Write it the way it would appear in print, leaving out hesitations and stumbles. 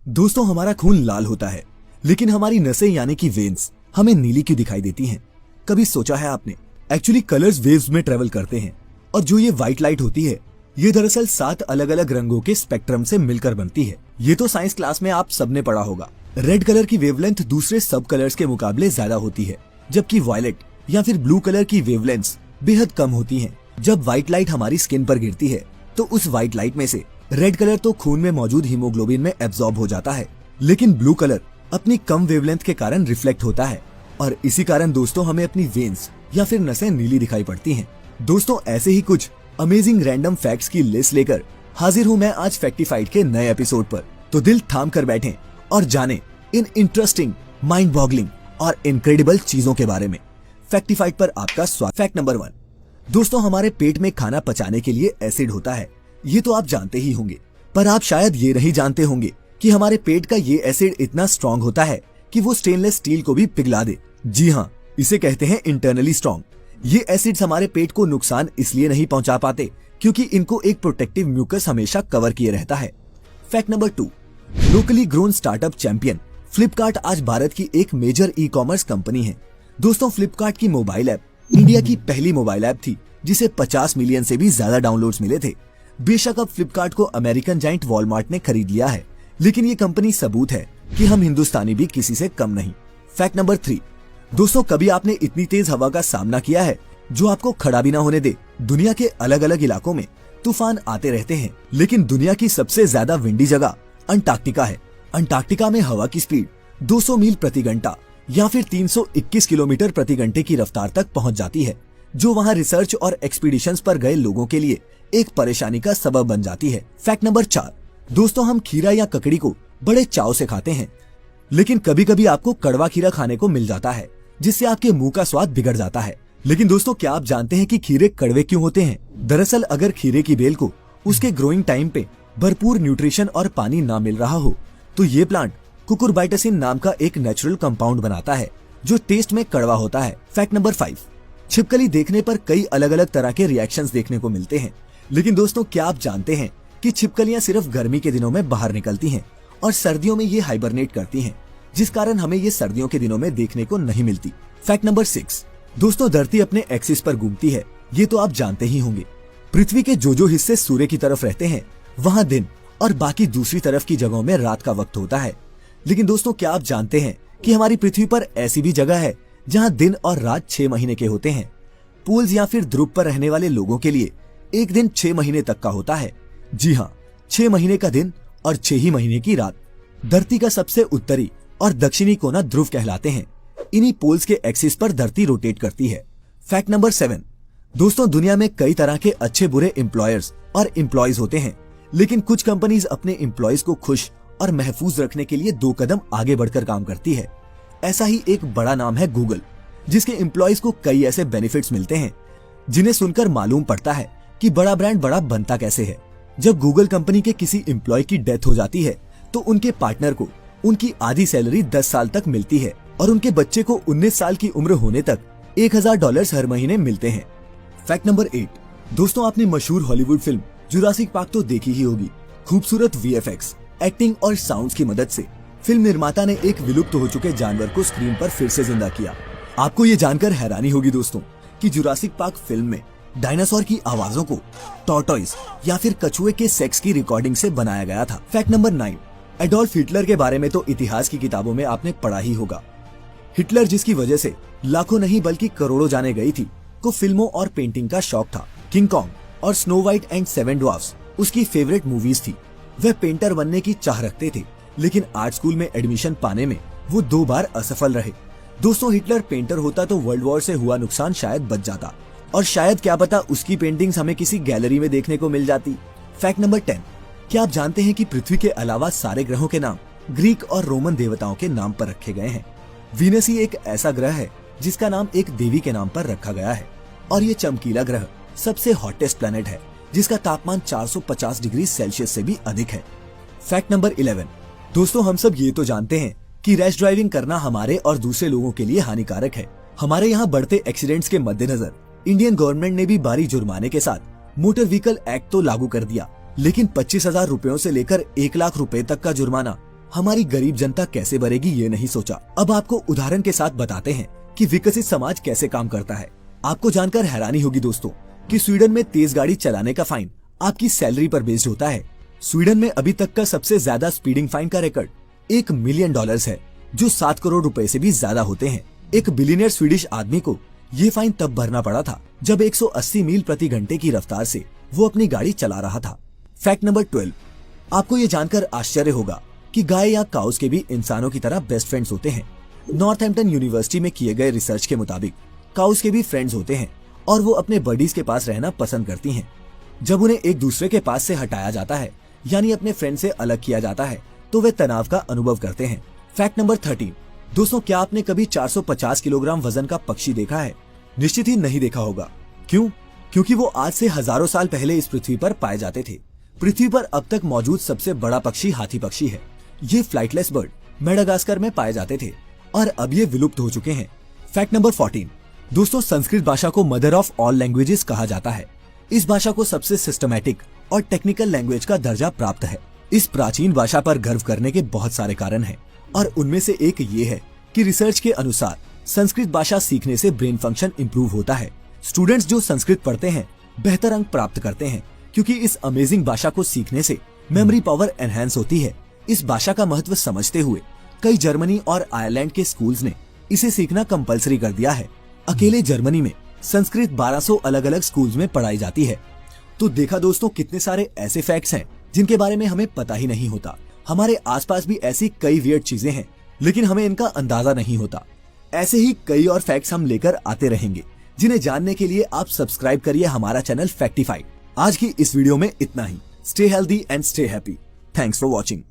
दोस्तों हमारा खून लाल होता है, लेकिन हमारी नसें यानी कि वेन्स हमें नीली क्यों दिखाई देती हैं? कभी सोचा है आपने? एक्चुअली कलर्स वेव्स में ट्रेवल करते हैं और जो ये व्हाइट लाइट होती है ये दरअसल 7 अलग अलग रंगों के स्पेक्ट्रम से मिलकर बनती है। ये तो साइंस क्लास में आप सबने पढ़ा होगा। रेड कलर की वेवलेंथ दूसरे सब कलर्स के मुकाबले ज्यादा होती है, जबकि वायलेट या फिर ब्लू कलर की वेवलेंथ्स बेहद कम होती हैं। जब व्हाइट लाइट हमारी स्किन पर गिरती है तो उस व्हाइट लाइट में से रेड कलर तो खून में मौजूद हीमोग्लोबिन में एब्जॉर्ब हो जाता है, लेकिन ब्लू कलर अपनी कम वेवलेंथ के कारण रिफ्लेक्ट होता है और इसी कारण दोस्तों हमें अपनी वेन्स या फिर नसें नीली दिखाई पड़ती हैं। दोस्तों ऐसे ही कुछ अमेजिंग रैंडम फैक्ट्स की लिस्ट लेकर हाजिर हूँ मैं आज फैक्टिफाइड के नए एपिसोड पर। तो दिल थाम कर बैठें और जानें इन इंटरेस्टिंग, माइंड बॉगलिंग और इनक्रेडिबल चीजों के बारे में। फैक्टिफाइड पर आपका स्वागत। फैक्ट नंबर 1, दोस्तों हमारे पेट में खाना पचाने के लिए एसिड होता है। ये तो आप जानते ही होंगे, पर आप शायद ये नहीं जानते होंगे कि हमारे पेट का ये एसिड इतना स्ट्रॉन्ग होता है कि वो स्टेनलेस स्टील को भी पिघला दे। जी हाँ, इसे कहते हैं इंटरनली स्ट्रॉन्ग। ये एसिड्स हमारे पेट को नुकसान इसलिए नहीं पहुंचा पाते क्योंकि इनको एक प्रोटेक्टिव म्यूकस हमेशा कवर किए रहता है। Fact number 2, locally grown startup champion Flipkart आज भारत की एक मेजर ई कॉमर्स कंपनी है। दोस्तों फ्लिपकार्ट की मोबाइल ऐप इंडिया की पहली मोबाइल ऐप थी जिसे 50 मिलियन से भी ज्यादा डाउनलोड्स मिले थे। बेशक अब फ्लिपकार्ट को अमेरिकन जाइंट वॉलमार्ट ने खरीद लिया है, लेकिन ये कंपनी सबूत है कि हम हिंदुस्तानी भी किसी से कम नहीं। फैक्ट नंबर 3, दोस्तों कभी आपने इतनी तेज हवा का सामना किया है जो आपको खड़ा भी ना होने दे? दुनिया के अलग अलग इलाकों में तूफान आते रहते हैं, लेकिन दुनिया की सबसे ज्यादा विंडी जगह अंटार्कटिका है। अंटार्कटिका में हवा की स्पीड 200 मील प्रति घंटा या फिर 321 किलोमीटर प्रति घंटे की रफ्तार तक पहुंच जाती है, जो वहां रिसर्च और एक्सपीडिशंस पर गए लोगों के लिए एक परेशानी का सबब बन जाती है। फैक्ट नंबर 4, दोस्तों हम खीरा या ककड़ी को बड़े चाव से खाते हैं, लेकिन कभी कभी आपको कड़वा खीरा खाने को मिल जाता है जिससे आपके मुंह का स्वाद बिगड़ जाता है। लेकिन दोस्तों क्या आप जानते हैं कि खीरे कड़वे क्यों होते हैं? दरअसल अगर खीरे की बेल को उसके ग्रोइंग टाइम पे भरपूर न्यूट्रिशन और पानी ना मिल रहा हो तो ये प्लांट कुकुरबाइटसिन नाम का एक नेचुरल कंपाउंड बनाता है जो टेस्ट में कड़वा होता है। फैक्ट नंबर 5, छिपकली देखने पर कई अलग अलग तरह के रिएक्शंस देखने को मिलते हैं, लेकिन दोस्तों क्या आप जानते हैं कि छिपकलियां सिर्फ गर्मी के दिनों में बाहर निकलती हैं और सर्दियों में ये हाइबरनेट करती हैं, जिस कारण हमें ये सर्दियों के दिनों में देखने को नहीं मिलती। फैक्ट नंबर 6, दोस्तों धरती अपने एक्सिस पर घूमती है, ये तो आप जानते ही होंगे। पृथ्वी के जो हिस्से सूर्य की तरफ रहते हैं वहाँ दिन और बाकी दूसरी तरफ की जगहों में रात का वक्त होता है। लेकिन दोस्तों क्या आप जानते हैं कि हमारी पृथ्वी पर ऐसी भी जगह है जहाँ दिन और रात 6 महीने के होते हैं? पोल्स या फिर ध्रुव पर रहने वाले लोगों के लिए एक दिन 6 महीने तक का होता है। जी हाँ, 6 महीने का दिन और 6 ही महीने की रात। धरती का सबसे उत्तरी और दक्षिणी कोना ध्रुव कहलाते हैं। इन्हीं पोल्स के एक्सिस पर धरती रोटेट करती है। फैक्ट नंबर 7, दोस्तों दुनिया में कई तरह के अच्छे बुरे एम्प्लॉयर्स और एम्प्लॉयज होते हैं, लेकिन कुछ कंपनीज अपने एम्प्लॉयज को खुश और महफूज रखने के लिए 2 कदम आगे बढ़कर काम करती है। ऐसा ही एक बड़ा नाम है गूगल, जिसके एम्प्लॉयज को कई ऐसे बेनिफिट्स मिलते हैं जिन्हें सुनकर मालूम पड़ता है कि बड़ा ब्रांड बड़ा बनता कैसे है। जब गूगल कंपनी के किसी एम्प्लॉय की डेथ हो जाती है तो उनके पार्टनर को उनकी आधी सैलरी 10 साल तक मिलती है और उनके बच्चे को 19 साल की उम्र होने तक $1000 हर महीने मिलते हैं। फैक्ट नंबर 8, दोस्तों आपने मशहूर हॉलीवुड फिल्म जुरासिक पार्क तो देखी ही होगी। खूबसूरत VFX, एक्टिंग और साउंड्स की मदद से फिल्म निर्माता ने एक विलुप्त हो चुके जानवर को स्क्रीन पर फिर से जिंदा किया। आपको ये जानकर हैरानी होगी दोस्तों कि जुरासिक पार्क फिल्म में डायनासोर की आवाजों को टॉर्टोइस या फिर कछुए के सेक्स की रिकॉर्डिंग से बनाया गया था। फैक्ट नंबर 9, एडोल्फ हिटलर के बारे में तो इतिहास की किताबों में आपने पढ़ा ही होगा। हिटलर जिसकी वजह से लाखों नहीं बल्कि करोड़ों जाने गई थी, को फिल्मों और पेंटिंग का शौक था। किंग कॉन्ग और स्नो व्हाइट एंड 7 ड्वार्फ्स उसकी फेवरेट मूवीज थी। वह पेंटर बनने की चाह रखते थे, लेकिन आर्ट स्कूल में एडमिशन पाने में वो 2 बार असफल रहे। दोस्तों हिटलर पेंटर होता तो वर्ल्ड वॉर से हुआ नुकसान शायद बच जाता और शायद क्या पता उसकी पेंटिंग्स हमें किसी गैलरी में देखने को मिल जाती। फैक्ट नंबर 10, क्या आप जानते हैं कि पृथ्वी के अलावा सारे ग्रहों के नाम ग्रीक और रोमन देवताओं के नाम पर रखे गए हैं? वीनस ही एक ऐसा ग्रह है जिसका नाम एक देवी के नाम पर रखा गया है और ये चमकीला ग्रह सबसे हॉटेस्ट प्लैनेट है जिसका तापमान 450 डिग्री सेल्सियस से भी अधिक है। फैक्ट नंबर 11, दोस्तों हम सब ये तो जानते हैं कि रैश ड्राइविंग करना हमारे और दूसरे लोगों के लिए हानिकारक है। हमारे यहाँ बढ़ते एक्सीडेंट्स के मद्देनजर इंडियन गवर्नमेंट ने भी भारी जुर्माने के साथ मोटर व्हीकल एक्ट तो लागू कर दिया, लेकिन 25,000 रुपयों से लेकर 1 लाख रुपए तक का जुर्माना हमारी गरीब जनता कैसे बढ़ेगी ये नहीं सोचा। अब आपको उदाहरण के साथ बताते हैं कि विकसित समाज कैसे काम करता है। आपको जानकर हैरानी होगी दोस्तों कि स्वीडन में तेज गाड़ी चलाने का फाइन आपकी सैलरी पर बेस्ड होता है। स्वीडन में अभी तक का सबसे ज्यादा स्पीडिंग फाइन का रिकॉर्ड $1 मिलियन है, जो 7 करोड़ रुपए से भी ज्यादा होते हैं। एक बिलियनियर स्वीडिश आदमी को ये फाइन तब भरना पड़ा था जब 180 मील प्रति घंटे की रफ्तार से वो अपनी गाड़ी चला रहा था। फैक्ट नंबर 12, आपको ये जानकर आश्चर्य होगा कि गाय या काउस के भी इंसानों की तरह बेस्ट फ्रेंड्स होते हैं। नॉर्थहैम्पटन यूनिवर्सिटी में किए गए रिसर्च के मुताबिक काउस के भी फ्रेंड्स होते हैं और वो अपने बडीज के पास रहना पसंद करती हैं। जब उन्हें एक दूसरे के पास से हटाया जाता है यानी अपने फ्रेंड से अलग किया जाता है तो वे तनाव का अनुभव करते हैं। फैक्ट नंबर 13, दोस्तों क्या आपने कभी 450 किलोग्राम वजन का पक्षी देखा है? निश्चित ही नहीं देखा होगा। क्यों? क्योंकि वो आज से हजारों साल पहले इस पृथ्वी पर पाए जाते थे। पृथ्वी पर अब तक मौजूद सबसे बड़ा पक्षी हाथी पक्षी है। ये फ्लाइटलेस बर्ड मेडागास्कर में पाए जाते थे और अब ये विलुप्त हो चुके हैं। फैक्ट नंबर 14, दोस्तों संस्कृत भाषा को मदर ऑफ ऑल लैंग्वेजेस कहा जाता है। इस भाषा को सबसे सिस्टमैटिक और टेक्निकल लैंग्वेज का दर्जा प्राप्त है। इस प्राचीन भाषा पर गर्व करने के बहुत सारे कारण हैं और उनमें से एक ये है कि रिसर्च के अनुसार संस्कृत भाषा सीखने से ब्रेन फंक्शन इंप्रूव होता है। स्टूडेंट्स जो संस्कृत पढ़ते हैं बेहतर अंक प्राप्त करते हैं क्योंकि इस अमेजिंग भाषा को सीखने से मेमोरी पावर एनहांस होती है। इस भाषा का महत्व समझते हुए कई जर्मनी और आयरलैंड के स्कूल्स ने इसे सीखना कंपलसरी कर दिया है। अकेले जर्मनी में संस्कृत 1200 अलग अलग स्कूल्स में पढ़ाई जाती है। तो देखा दोस्तों, कितने सारे ऐसे फैक्ट्स हैं जिनके बारे में हमें पता ही नहीं होता। हमारे आसपास भी ऐसी कई वियर्ड चीजें हैं लेकिन हमें इनका अंदाजा नहीं होता। ऐसे ही कई और फैक्ट्स हम लेकर आते रहेंगे जिन्हें जानने के लिए आप सब्सक्राइब करिए हमारा चैनल फैक्टिफाइड। आज की इस वीडियो में इतना ही। Stay healthy and stay happy. Thanks for watching.